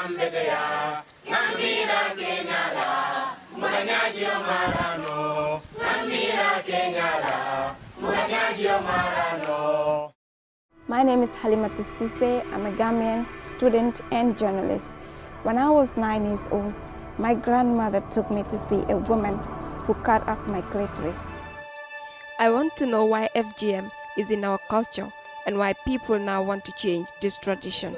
My name is Halimatu Sise. I'm a Gambian student and journalist. When I was 9 years old, my grandmother took me to see a woman who cut off my clitoris. I want to know why FGM is in our culture and why people now want to change this tradition.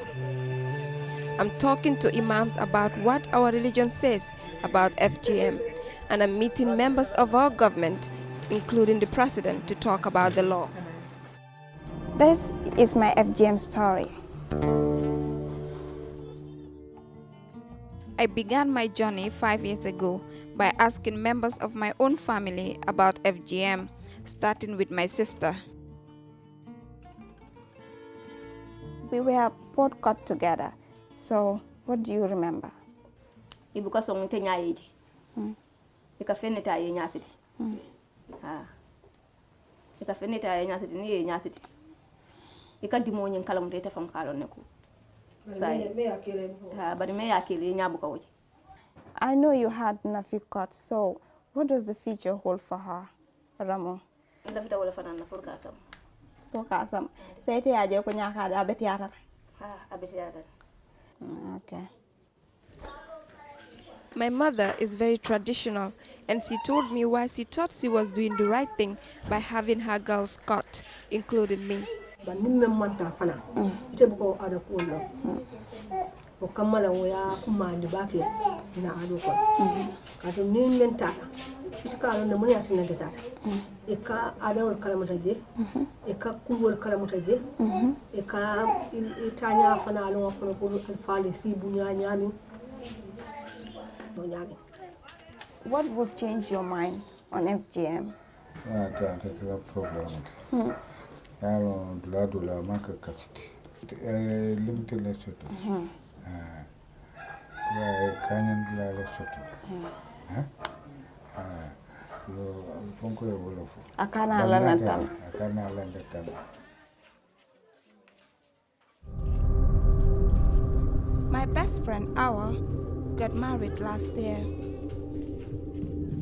I'm talking to imams about what our religion says about FGM, and I'm meeting members of our government, including the president, to talk about the law. This is my FGM story. I began my journey 5 years ago by asking members of my own family about FGM, starting with my sister. We were both cut together, so what do you remember? Ibuka so mute nyayeji. Ika feneta ye nyasiti. Ika feneta ye nyasiti ni ye nyasiti. Ika dimonyen kala mutete fam kala neku. Sai. But me akili nyabuka woji. I know you had Nafi cut, so what does the future hold for her, Ramo? Ndafita wala fanana pour kasam. Pour kasam. Sayte aje ko nyaka da betiata. Abetiata. Okay. My mother is very traditional, and she told me why she thought she was doing the right thing by having her girls cut, including me. Okamala wea kumandi baki na aduko kato ni menta itikalo na muni asina getata eka adawol kala mutaje eka kuwol kala mutaje eka itanya fana alo kono ko alfali si bunya nyami no nyami. What would change your mind on FGM? That's a problem. Dula maka kachiti limited lesson. Kanyan la soto. Fonko ya wolofu. Akana lanatan. Akana lanatan. My best friend Awa got married last year.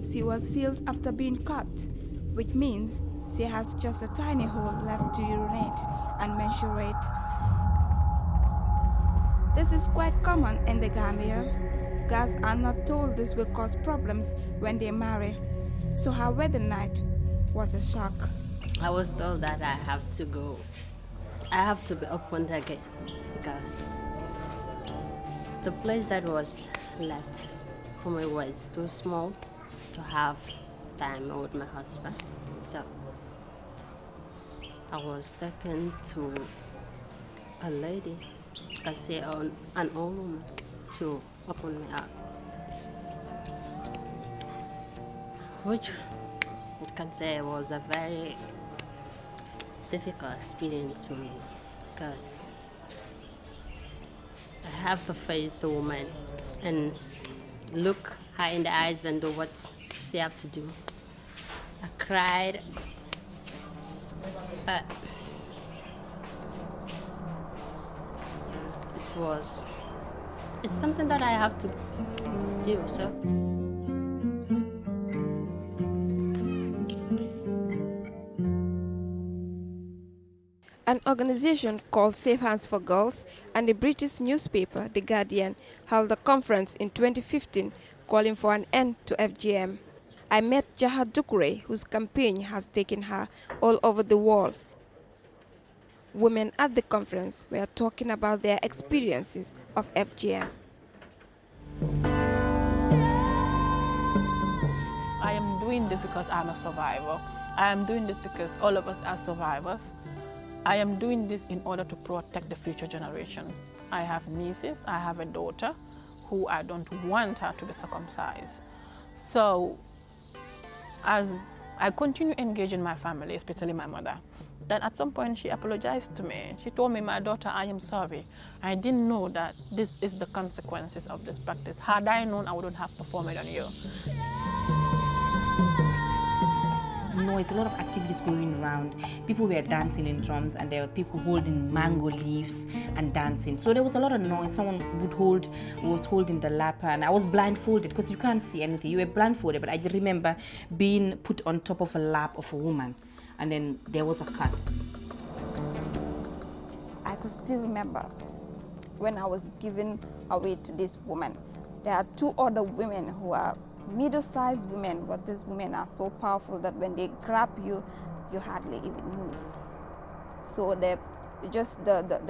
She was sealed after being cut, which means she has just a tiny hole left to urinate and menstruate. This is quite common in the Gambia. Girls are not told this will cause problems when they marry, so her wedding night was a shock. I was told that I have to go. I have to be opened again because the place that was left for me was too small to have time with my husband. So I was taken to a lady, I say an old woman, to open me up, which I can say was a very difficult experience for me because I have to face the woman and look her in the eyes and do what she have to do. I cried, but it's something that I have to do, so. An organization called Safe Hands for Girls and the British newspaper The Guardian held a conference in 2015 calling for an end to FGM. I met Jaha Dukure, whose campaign has taken her all over the world. Women at the conference were talking about their experiences of FGM. I am doing this because I'm a survivor. I am doing this because all of us are survivors. I am doing this in order to protect the future generation. I have nieces, I have a daughter who I don't want her to be circumcised. So as I continue engaging my family, especially my mother, then at some point she apologized to me. She told me, my daughter, I am sorry. I didn't know that this is the consequences of this practice. Had I known, I wouldn't have performed it on you. noise, a lot of activities going around. People were dancing in drums, and there were people holding mango leaves and dancing. So there was a lot of noise. Someone was holding the lap, and I was blindfolded because you can't see anything. You were blindfolded, but I just remember being put on top of a lap of a woman, and then there was a cut. I could still remember when I was given away to this woman. There are two other women who are middle-sized women, but these women are so powerful that when they grab you, you hardly even move. So the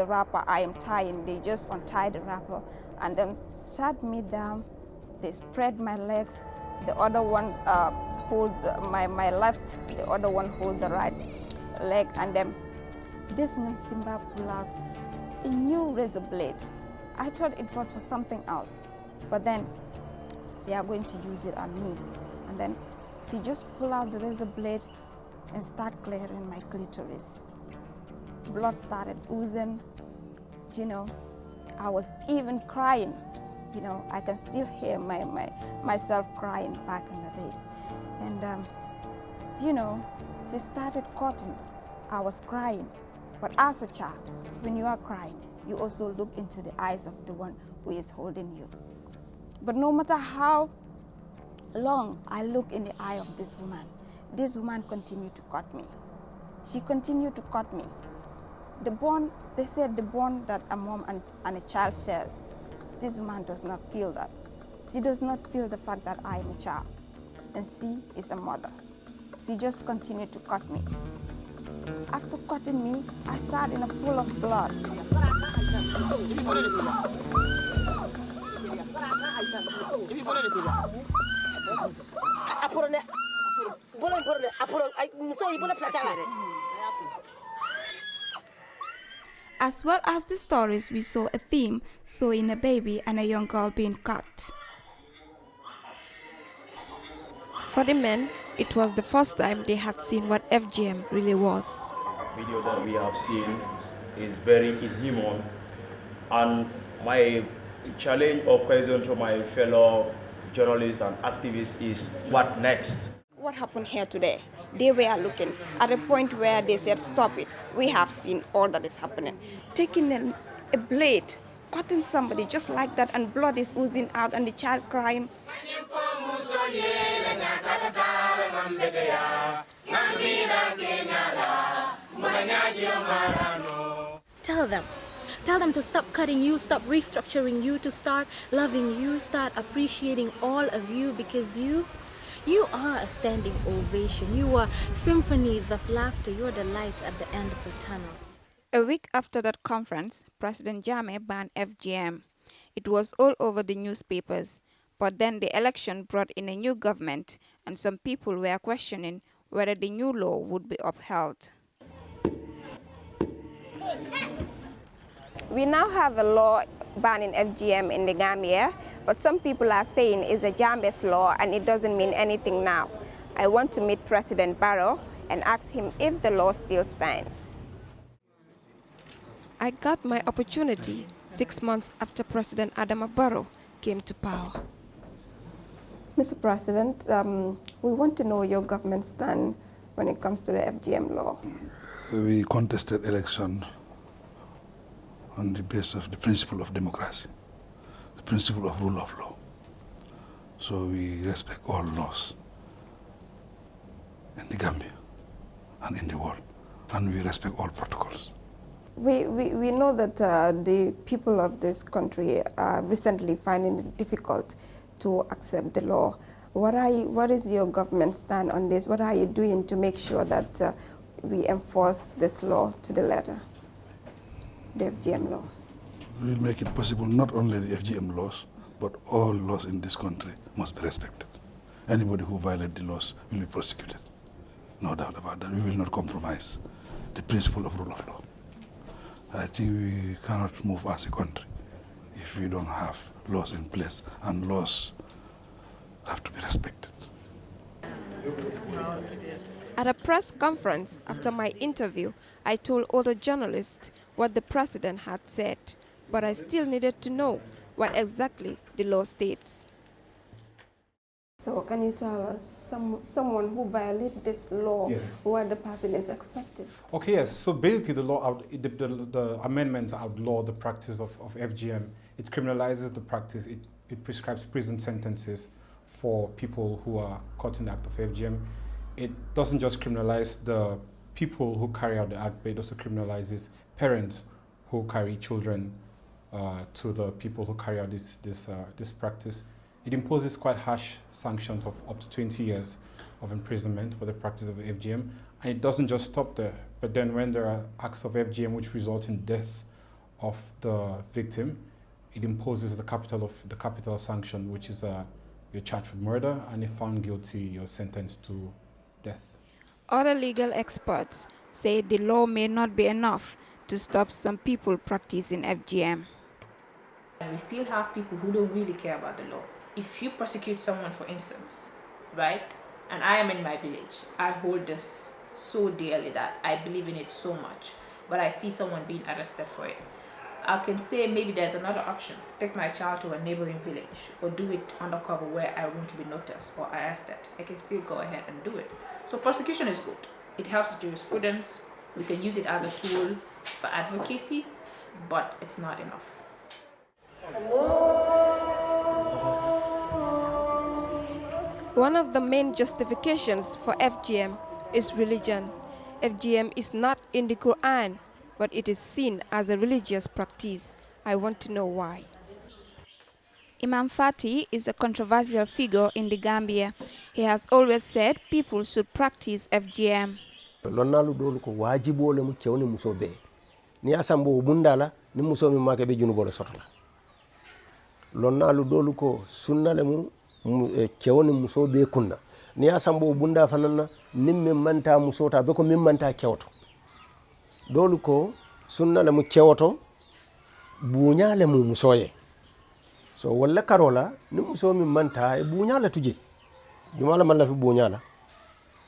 wrapper I am tying, they just untie the wrapper and then sat me down. They spread my legs. The other one hold my left, the other one hold the right leg, and then this man Simba pulled out a new razor blade. I thought it was for something else, but then they are going to use it on me. And then she just pulled out the razor blade and started clearing my clitoris. Blood started oozing, you know. I was even crying. You know, I can still hear myself crying back in the days. And, you know, she started cutting. I was crying. But as a child, when you are crying, you also look into the eyes of the one who is holding you. But no matter how long I look in the eye of this woman continued to cut me. She continued to cut me. The bond, they said the bond that a mom and a child shares, this woman does not feel that. She does not feel the fact that I am a child, and she is a mother. She just continued to cut me. After cutting me, I sat in a pool of blood. As well as the stories, we saw a film showing a baby and a young girl being cut. For the men, it was the first time they had seen what FGM really was. The video that we have seen is very inhuman, and my challenge or question to my fellow journalists and activists is, what next? What happened here today? They were looking at a point where they said, stop it. We have seen all that is happening. Taking a blade, cutting somebody just like that, and blood is oozing out, and the child crying. Tell them to stop cutting you, stop restructuring you, to start loving you, start appreciating all of you, because you are a standing ovation. You are symphonies of laughter. You are the light at the end of the tunnel. A week after that conference, President Jammeh banned FGM. It was all over the newspapers. But then the election brought in a new government, and some people were questioning whether the new law would be upheld. We now have a law banning FGM in the Gambia, but some people are saying it's a Jammeh's law and it doesn't mean anything now. I want to meet President Barrow and ask him if the law still stands. I got my opportunity 6 months after President Adama Barrow came to power. Mr. President, we want to know your government's stand when it comes to the FGM law. We contested election on the basis of the principle of democracy, the principle of rule of law. So we respect all laws in the Gambia and in the world, and we respect all protocols. We know that the people of this country are recently finding it difficult to accept the law. What is your government stand on this? What are you doing to make sure that we enforce this law to the letter, the FGM law? We will make it possible, not only the FGM laws, but all laws in this country must be respected. Anybody who violates the laws will be prosecuted. No doubt about that. We will not compromise the principle of rule of law. I think we cannot move as a country if we don't have laws in place, and laws have to be respected. At a press conference after my interview, I told other journalists what the president had said, but I still needed to know what exactly the law states. So can you tell us someone who violates this law, yes, what the person is expected? Okay, yes. So basically, the amendments outlaw the practice of FGM. It criminalizes the practice. It prescribes prison sentences for people who are caught in the act of FGM. It doesn't just criminalize the people who carry out the act, but it also criminalizes parents who carry children to the people who carry out this practice. It imposes quite harsh sanctions of up to 20 years of imprisonment for the practice of FGM. And it doesn't just stop there, but then when there are acts of FGM which result in death of the victim, it imposes the capital sanction, which is you're charged with murder, and if found guilty, you're sentenced to death. Other legal experts say the law may not be enough to stop some people practicing FGM. And we still have people who don't really care about the law. If you prosecute someone, for instance, right, and I am in my village, I hold this so dearly that I believe in it so much, but I see someone being arrested for it. I can say maybe there's another option. Take my child to a neighboring village or do it undercover where I want to be noticed or arrested. I can still go ahead and do it. So prosecution is good. It helps the jurisprudence. We can use it as a tool for advocacy, but it's not enough. One of the main justifications for FGM is religion. FGM is not in the Quran, but it is seen as a religious practice. I want to know why. Imam Fati is a controversial figure in the Gambia. He has always said people should practice FGM. Lonnalu dolu ko wajibole mu cewni muso be ni asambo bundala ni muso mi make be junubole sotla lonnalu dolu ko sunnale mu cewni muso be kunna ni asambo bunda fanana nimme manta musota be ko min manta cewto dolu ko sunnale mu cewto buñale mu musoye so walla karola ni muso min manta e buñala tuje jumala malla fi buñala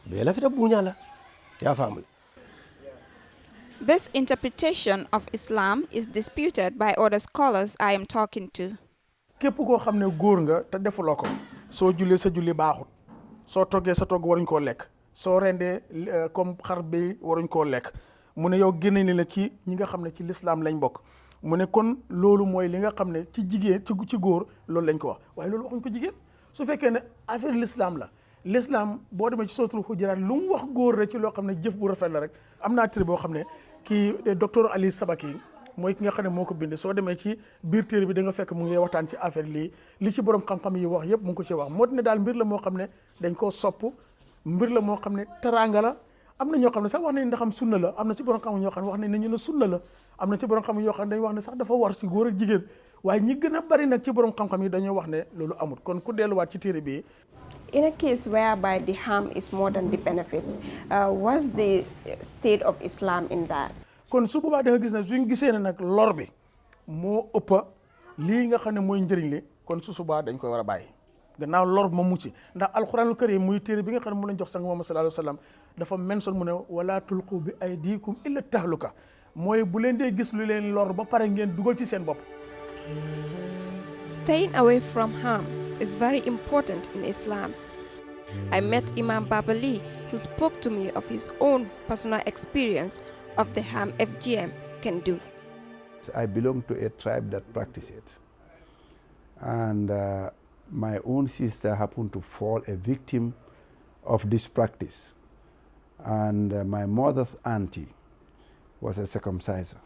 be la fita buñala ya family. This interpretation of Islam is disputed by other scholars I am talking to. Képp koo xam ne góor nga te defuloo ko soo jullee sa julli baaxut soo toggee sa togg waruñ koo lekk soo rendee comme xar bi waruñ koo lekk mu ne yow génne ni la ci ñi nga xam ne ci l'islam lañ bokk mu ne kon loolu mooy li nga xam ne ci jigéen ci góor loolu lañ ko wax waaye loolu waxuñ ko jigéen su fekkee ne affaire l'islam la l'islam boo demee ci sootul Hujuraat lu mu wax góor rek ci loo xam ne jëf bu rafet la rek am naa téere boo xam ne kii docteur Ali Sabaki mooy ki nga xam ne moo ko bind soo demee ci biir téere bi da nga fekk mu ngi waxtaan ci affaire li ci borom xam-xam yi wax yëpp mu ngi ko ci wax moo ne daal mbir la moo xam ne dañ koo sopp mbir la moo xam ne teraanga la am na ñoo xam ne sax wax nañ ndax am sunna la am na ci borom xam ñoo xam ne wax nañ ne ñu ne sunna la am na ci borom xam yoo xam ne dañ wax ne sax dafa war ci góor ak jigéen waaye ñi gën a bari nag ci borom xam-xam yi dañoo wax ne loolu amut kon ku delluwaat ci téere bi. In a case whereby the harm is more than the benefits, what's the state of Islam in that? kon su boobaa da nga gis ne suñ gisee ne nag lor bi moo ëpp lii nga xam ne mooy njëriñ li kon su subaa dañ koy war a bàyyi gannaaw lor ma mucc ndax alxuraanul karim muy téere bi nga xam ne mu lañ jox sang Muhammad sallallahu alayhi wa sallam dafa mention mu ne wala tulqu bi aydikum illa tahluka mooy bu leen dee gis lu leen lor ba pare ngeen dugal ci seen bopp. Staying away from harm is very important in Islam. I met Imam Babali, who spoke to me of his own personal experience of the harm FGM can do. I belong to a tribe that practice it. And my own sister happened to fall a victim of this practice. And my mother's auntie was a circumciser.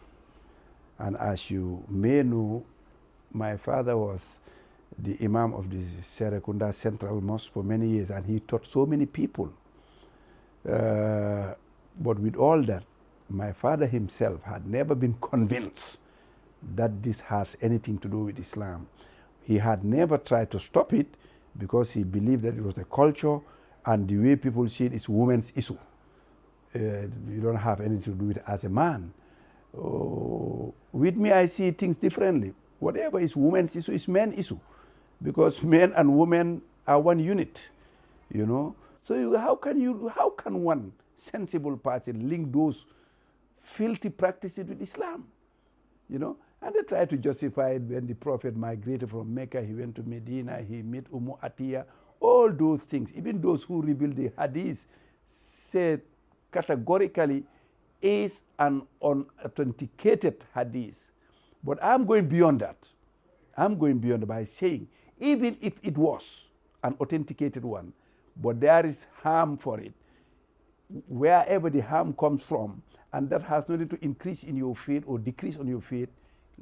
And as you may know, my father was the imam of the Serekunda Central Mosque for many years, and he taught so many people. But with all that, my father himself had never been convinced that this has anything to do with Islam. He had never tried to stop it because he believed that it was a culture, and the way people see it is women's issue. You don't have anything to do with it as a man. With me, I see things differently. Whatever is women's issue is men's issue, because men and women are one unit, you know. So how can one sensible person link those filthy practices with Islam, you know? And they try to justify it when the Prophet migrated from Mecca, he went to Medina, he met Ummu Atiyah. All those things, even those who revealed the hadith, said categorically is an unauthenticated hadith. But I'm going beyond that. I'm going beyond by saying, even if it was an authenticated one, but there is harm for it, wherever the harm comes from, and that has nothing to increase in your faith or decrease on your faith,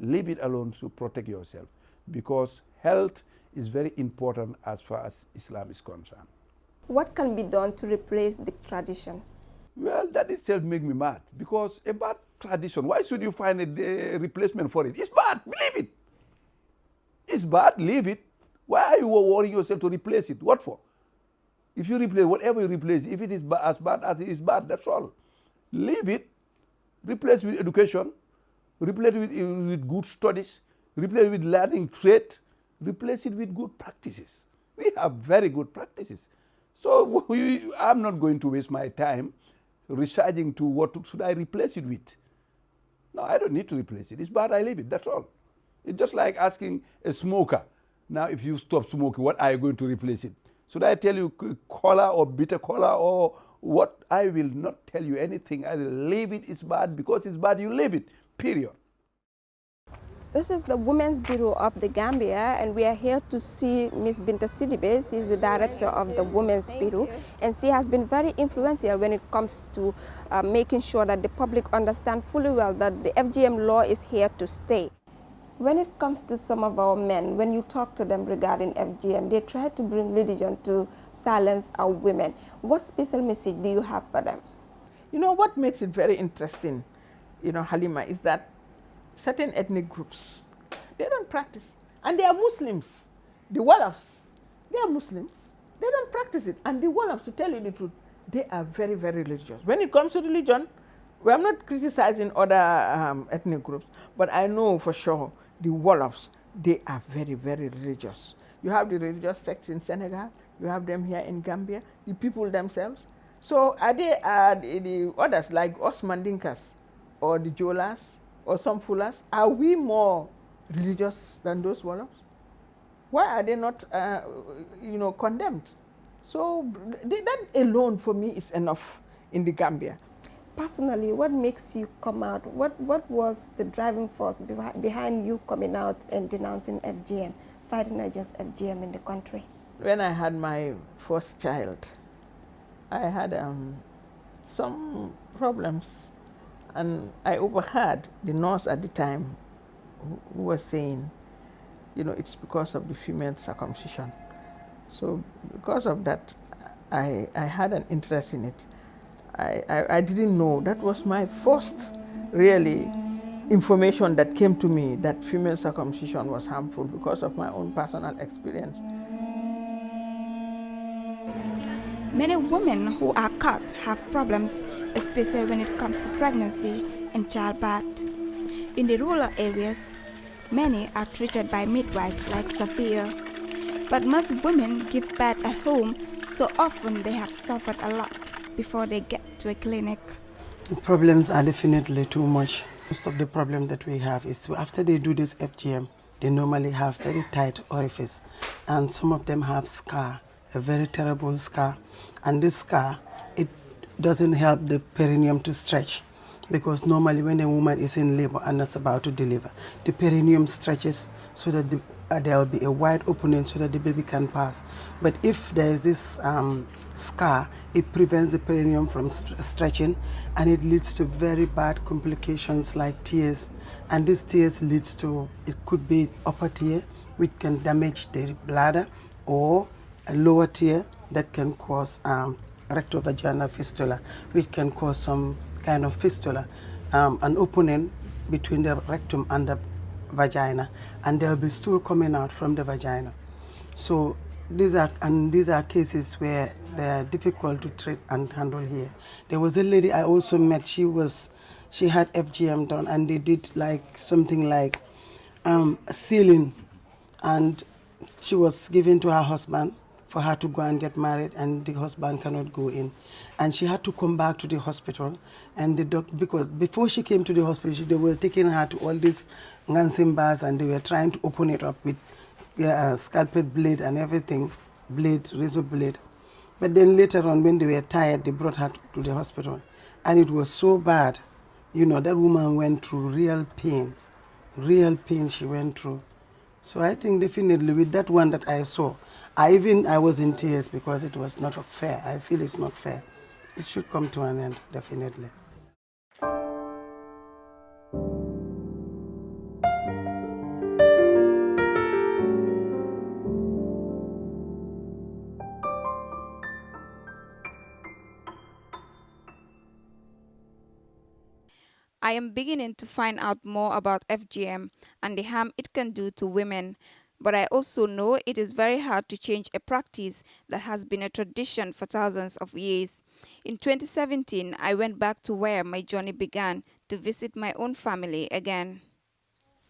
leave it alone to protect yourself. Because health is very important as far as Islam is concerned. What can be done to replace the traditions? Well, that itself makes me mad, because a bad tradition, why should you find a replacement for it? It's bad, believe it. It's bad, leave it. Why are you worrying yourself to replace it? What for? If you replace, whatever you replace, if it is as bad as it is bad, that's all. Leave it, replace with education, replace it with good studies, replace it with learning trade, replace it with good practices. We have very good practices. So I'm not going to waste my time researching to what should I replace it with. No, I don't need to replace it. It's bad, I leave it, that's all. It's just like asking a smoker, now if you stop smoking, what are you going to replace it? Should I tell you cola or bitter cola or what? I will not tell you anything. I will leave it. It's bad. Because it's bad, you leave it, period. This is the Women's Bureau of the Gambia, and we are here to see Ms. Binta Sidibe. She is the director of the Women's Bureau, and she has been very influential when it comes to making sure that the public understand fully well that the FGM law is here to stay. When it comes to some of our men, when you talk to them regarding FGM, they try to bring religion to silence our women. What special message do you have for them? You know, what makes it very interesting, you know, Halima, is that certain ethnic groups, they don't practice. And they are Muslims. The Wolofs, they are Muslims. They don't practice it. And the Wolofs, to tell you the truth, they are very, very religious. When it comes to religion, well, I'm not criticizing other ethnic groups, but I know for sure the Wolofs, they are very, very religious. You have the religious sects in Senegal, you have them here in Gambia, the people themselves. So are they the others like us Mandinkas or the Jolas or some Fulas? Are we more religious than those Wolofs? Why are they not, you know, condemned? So that alone for me is enough in the Gambia. Personally, what makes you come out? What was the driving force behind you coming out and denouncing FGM, fighting against FGM in the country? When I had my first child, I had some problems, and I overheard the nurse at the time who was saying, you know, it's because of the female circumcision. So because of that, I had an interest in it. I didn't know. That was my first, really, information that came to me that female circumcision was harmful because of my own personal experience. Many women who are cut have problems, especially when it comes to pregnancy and childbirth. In the rural areas, many are treated by midwives like Sophia. But most women give birth at home, so often they have suffered a lot before they get to a clinic. The problems are definitely too much. Most of the problem that we have is after they do this FGM, they normally have very tight orifice, and some of them have scar, a very terrible scar. And this scar, it doesn't help the perineum to stretch, because normally when a woman is in labor and is about to deliver, the perineum stretches so that there will be a wide opening so that the baby can pass. But if there is this scar, it prevents the perineum from stretching, and it leads to very bad complications like tears. And this tears leads to, it could be upper tear, which can damage the bladder, or a lower tear that can cause rectovaginal fistula, which can cause some kind of fistula, an opening between the rectum and the vagina, and there will be stool coming out from the vagina. So these are cases where they are difficult to treat and handle here. There was a lady I also met. She had FGM done, and they did like something like sealing, and she was given to her husband for her to go and get married, and the husband cannot go in. And she had to come back to the hospital, and the doctor, because before she came to the hospital, they were taking her to all these Ngansim bars, and they were trying to open it up with scalpel blade and everything. blade, razor blade. But then later on, when they were tired, they brought her to the hospital. And it was so bad. You know, that woman went through real pain she went through. So I think definitely with that one that I saw, I was in tears because it was not fair. I feel it's not fair. It should come to an end, definitely. I am beginning to find out more about FGM and the harm it can do to women. But I also know it is very hard to change a practice that has been a tradition for thousands of years. In 2017, I went back to where my journey began to visit my own family again.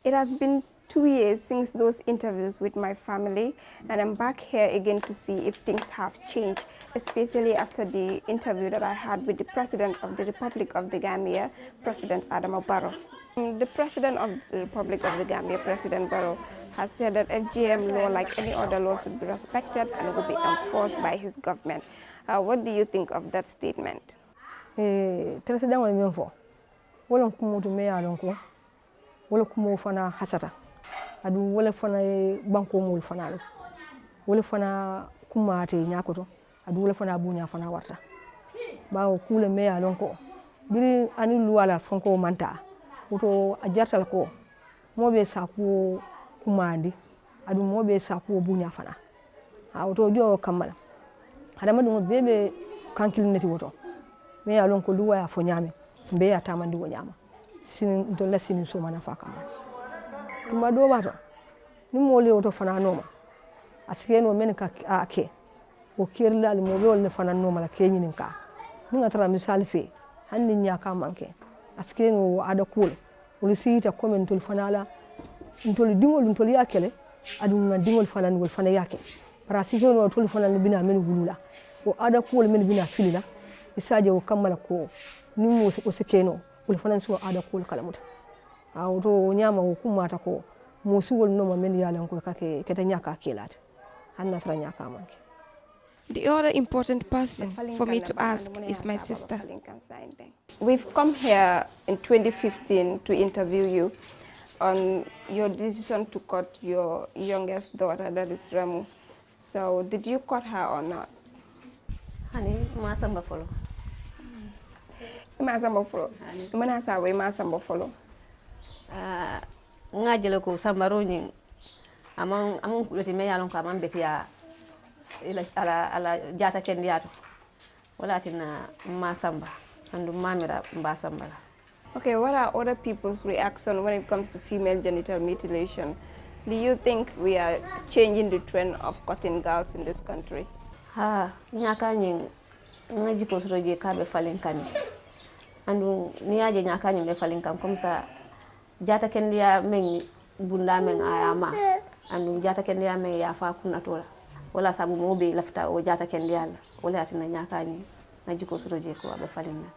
It has been 2 years since those interviews with my family, and I'm back here again to see if things have changed, especially after the interview that I had with the President of the Republic of the Gambia, President Adama Barrow. The President of the Republic of the Gambia, President Barrow, has said that FGM law, like any other laws, would be respected and would be enforced by his government. What do you think of that statement? President wa menfo wala kumutu me yalonko wala kumo fana hasata adu wala fana banko mul fana wala fana kumate nyakoto adu wala fana bunya fana warta bawo kule me yalonko biri ani luwala fonko manta woto a jartal ko mobe saku kumandi adu mobe saku bunya fana a woto jo kamala hadama dum bebe kankil neti woto me yalonko luwa ya fo nyame mbe ya tamandi wo nyama sin do la sin so mana fa kam tuma do bato ni mo le woto fana noma asike no men ka ake o kirla mo be wol ne fana noma la ke nyinin ka ni ngatra misal fe hanni nyaka manke asike no ada kul wol siita komen tol fana la ntol dingol ntol yakele adu nga dingol fana wol fana yake para asike no tol fana bina men wulula o ada kul men bina filila isaje o kamala ko ni mo o sikeno wol fana so ada kul kalamuta aw to nyama o kumata ko mo suwol no men yalan ko kake keta nyaka kelata hanna tra nyaka manke. The other important person for me to ask is my sister. We've come here in 2015 to interview you on your decision to cut your youngest daughter, that is Ramu. So did you cut her or not? Honey, masamba follow. Masamba follow. Mana sa we masamba follow. Ngajelo ko sambaro ni among kuloti me yalon ko amam betia ala jata kendiato wala tina masamba andu mamira mbasamba. Okay, what are other people's reaction when it comes to female genital mutilation? Do you think we are changing the trend of cutting girls in this country? Nyaka nyi ngaji ko soje kabe falenkani andu niaje nyaka nyi be falenkam comme ça jata kendia men bunda men ayama andu jata kendia men ya fa kunatola wala sabu mobe lafta o jata kendia wala atina nyaka nyi ngaji ko soje ko be falenna.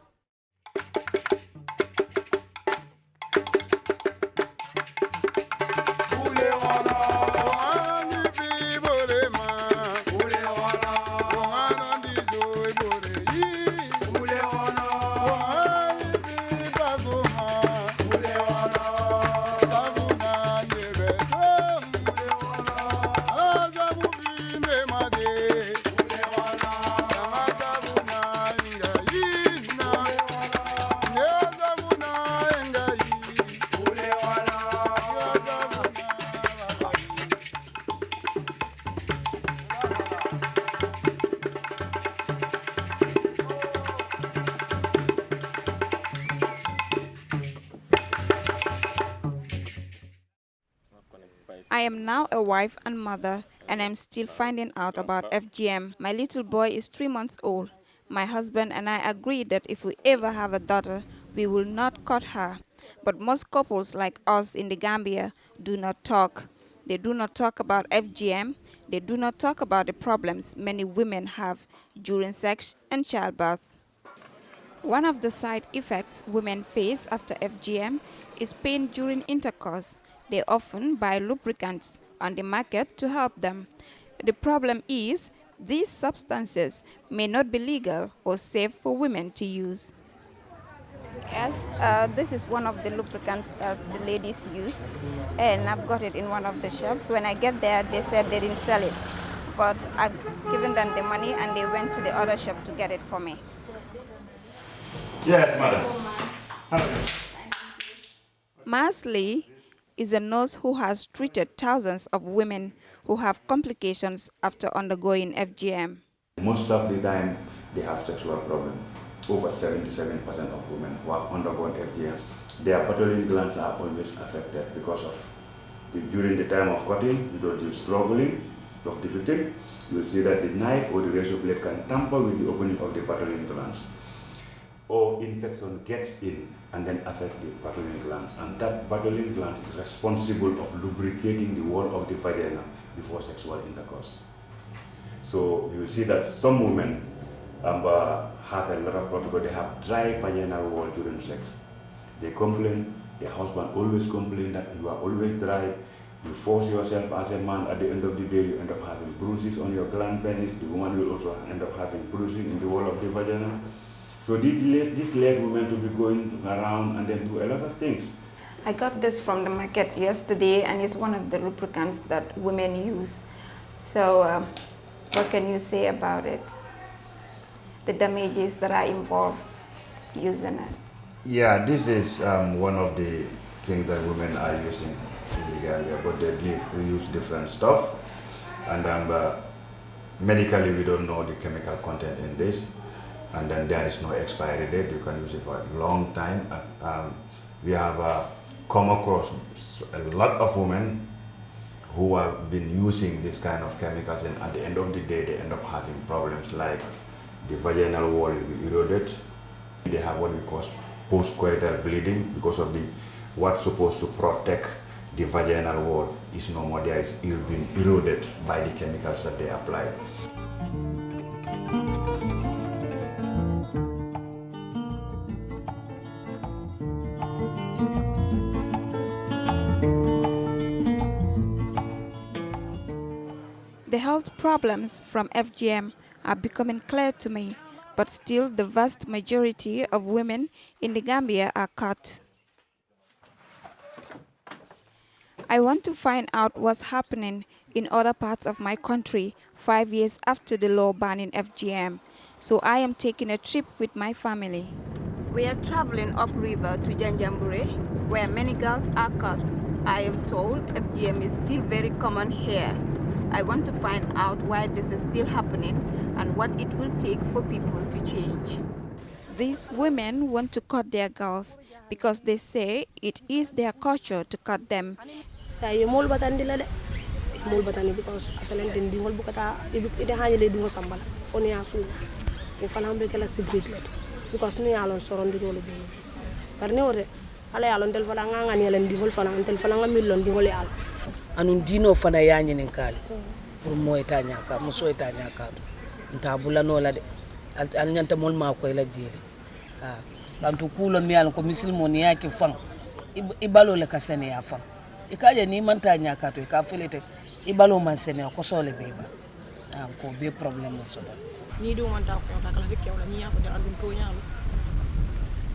I am now a wife and mother, and I'm still finding out about FGM. My little boy is 3 months old. My husband and I agreed that if we ever have a daughter, we will not cut her. But most couples like us in the Gambia do not talk. They do not talk about FGM. They do not talk about the problems many women have during sex and childbirth. One of the side effects women face after FGM is pain during intercourse. They often buy lubricants on the market to help them. The problem is these substances may not be legal or safe for women to use. Yes, this is one of the lubricants that the ladies use, and I've got it in one of the shops. When I get there, they said they didn't sell it, but I've given them the money and they went to the other shop to get it for me. Yes, madam. Mars Lee is a nurse who has treated thousands of women who have complications after undergoing FGM. Most of the time, they have sexual problems. Over 77% of women who have undergone FGM, their Bartholin glands are always affected because of during the time of cutting, you're struggling of the victim, you will see that the knife or the razor blade can tamper with the opening of the Bartholin glands. Or infection gets in and then affect the Bartholin glands. And that Bartholin gland is responsible of lubricating the wall of the vagina before sexual intercourse. So you will see that some women have a lot of problems because they have dry vaginal wall during sex. They complain, their husband always complain that you are always dry. You force yourself as a man, at the end of the day you end up having bruises on your gland penis. The woman will also end up having bruising in the wall of the vagina. So this led women to be going around and then do a lot of things. I got this from the market yesterday, and it's one of the lubricants that women use. So what can you say about it? The damages that are involved using it? Yeah, this is one of the things that women are using illegally, but they use different stuff. And medically, we don't know the chemical content in this. And then there is no expiry date. You can use it for a long time. We have come across a lot of women who have been using this kind of chemicals, and at the end of the day, they end up having problems like the vaginal wall will be eroded. They have what we call postcoital bleeding because of what's supposed to protect the vaginal wall is no more there. It's been eroded by the chemicals that they apply. The health problems from FGM are becoming clear to me, but still the vast majority of women in the Gambia are caught. I want to find out what's happening in other parts of my country 5 years after the law banning FGM, so I am taking a trip with my family. We are traveling upriver to Janjambure, where many girls are caught. I am told FGM is still very common here. I want to find out why this is still happening and what it will take for people to change. These women want to cut their girls because they say it is their culture to cut them. Because afalante ndingol bukata ite hanyele dingo sambala foni asunya o fana be kala secret let because ni alon sorondi rolo beji parne ore ala alon tel fala nganga ni len dingol fana tel fala ngamil dingol ala anun dino fana yanyi nin kale pour moy tanya ka muso tanya ka ntabula no la de al nyanta mol ma ko la jeli ha kantu kulo mi al ko misilmo ni yake fang ibalo le kasene ya fang ikaje ni man tanya ka to ka felete ibalo man sene ko sole beba ko be problème so ta ni do man ta ko ta kala fikke wala ni ya ko de andum to nyaalo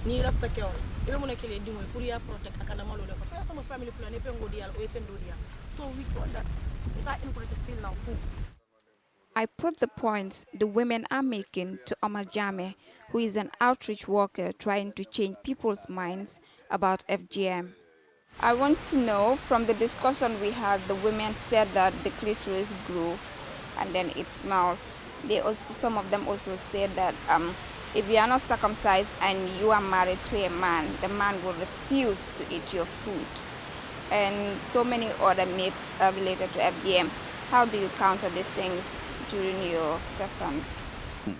ni lafta kew ile mo nekele dimo pour ya protect akana malo de ko fa sama family plan e pengo dial o e fendo dial so we got that if I import still now food. I put the points the women are making to Omar Jame, who is an outreach worker trying to change people's minds about FGM. I want to know, from the discussion we had, the women said that the clitoris grew and then it smells. Some of them also said that if you are not circumcised and you are married to a man, the man will refuse to eat your food. And so many other myths are related to FGM. How do you counter these things during your sessions?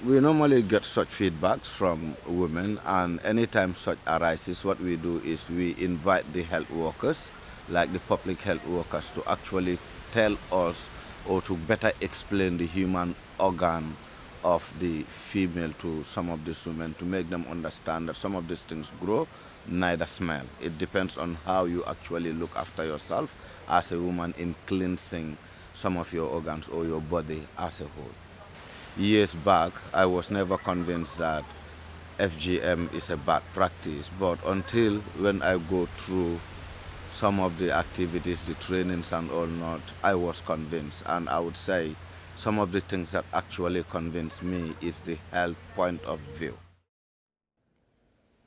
We normally get such feedbacks from women, and anytime such arises, what we do is we invite the health workers, like the public health workers, to actually tell us or to better explain the human organ of the female to some of these women, to make them understand that some of these things grow, neither smell. It depends on how you actually look after yourself as a woman in cleansing some of your organs or your body as a whole. Years back, I was never convinced that FGM is a bad practice, but until when I go through some of the activities, the trainings and all not, I was convinced. And I would say some of the things that actually convinced me is the health point of view.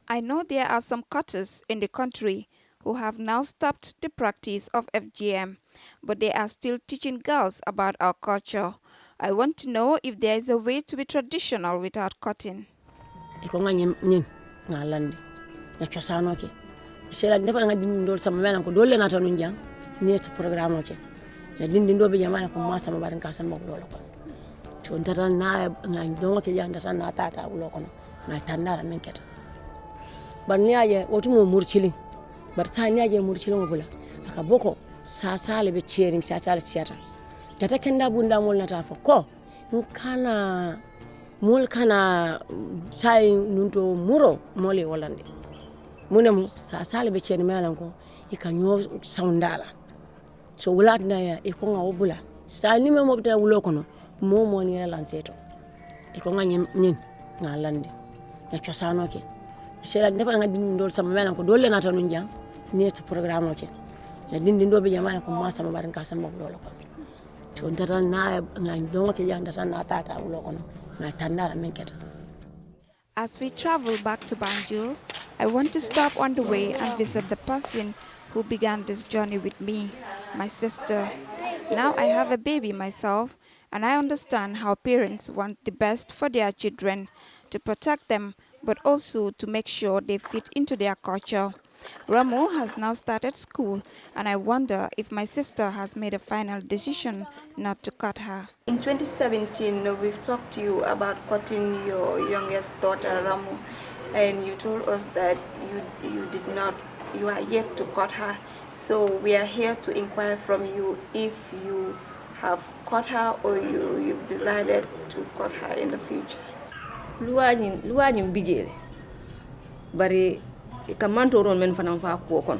I know there are some cutters in the country who have now stopped the practice of FGM, but they are still teaching girls about our culture. I want to know if there is a way to be traditional without cutting. Sela ndefa nga din dol sama melan ko dole na tanu njang ni to programme o ke na din do be jamana ko ma sama barin ka sama ko ko to ndata na nga dongo ke janda tan na tata ulo ko na tandara men keta ban ni aje wotu mo murchili bar ta ni aje murchili mo bula aka boko sa sale be cherim sa sale siata tata kenda bunda mol na ta fo ko kana mol kana sai nunto muro mole wolande munem sa sale be chen melan ko ikanyo soundala so wulat na ya iko nga obula sa ni me mobta wulo kono mo ni la lanceto iko nga nyin ngalande na chosano ke sela defa nga din dol sama melan ko dole na tanu njang ni to programme o ke na din do be jamana ko ma sama barin ka sama wulo ko so ndata na nga dongo ke janda tan na tata wulo kono na tandara men keta. As we travel back to Banjul, I want to stop on the way and visit the person who began this journey with me, my sister. Now I have a baby myself, and I understand how parents want the best for their children, to protect them, but also to make sure they fit into their culture. Ramu has now started school, and I wonder if my sister has made a final decision not to cut her. In 2017, we've talked to you about cutting your youngest daughter, Ramu, and you told us that you are yet to cut her. So we are here to inquire from you if you have cut her or you've decided to cut her in the future. Luwañim bijele bari kamantoron men fanan fa ko kon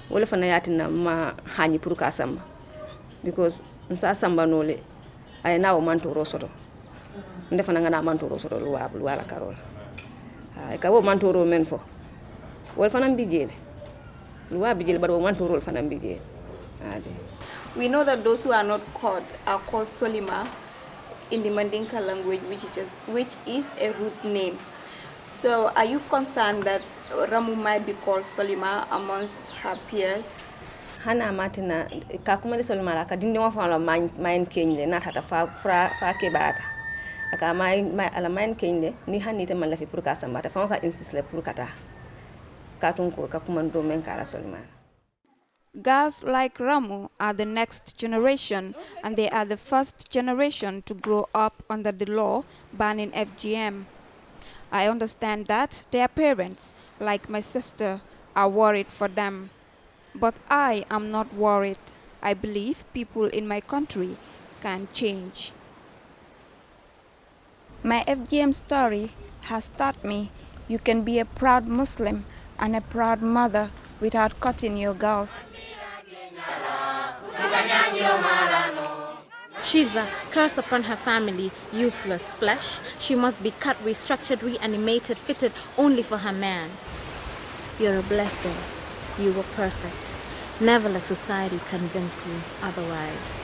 wala fana yatina ma hañi pour ka samba because nsa samba nole ay nawo mantoro soto ndefa nga na mantoro soto wala karol ay ka wo mantoro men fo wala fana bijele luwa bijele bari wo mantoro fana bijele ade. We know that those who are not caught are called Solima in the Mandinka language, which is a root name. So are you concerned that Ramu might be called Solima amongst her peers? Hana matina kakuma de Solima la kadinde wa fa la main kenye na tata fa ke bata aka ala main kenye ni hanite man la fi pour ka samba ta fa ka insist le pour kata katun ko kakuma do men kala Solima. Girls like Ramu are the next generation, and they are the first generation to grow up under the law banning FGM. I understand that their parents, like my sister, are worried for them. But I am not worried. I believe people in my country can change. My FGM story has taught me you can be a proud Muslim and a proud mother without cutting your girls. She's a curse upon her family, useless flesh. She must be cut, restructured, reanimated, fitted only for her man. You're a blessing. You were perfect. Never let society convince you otherwise.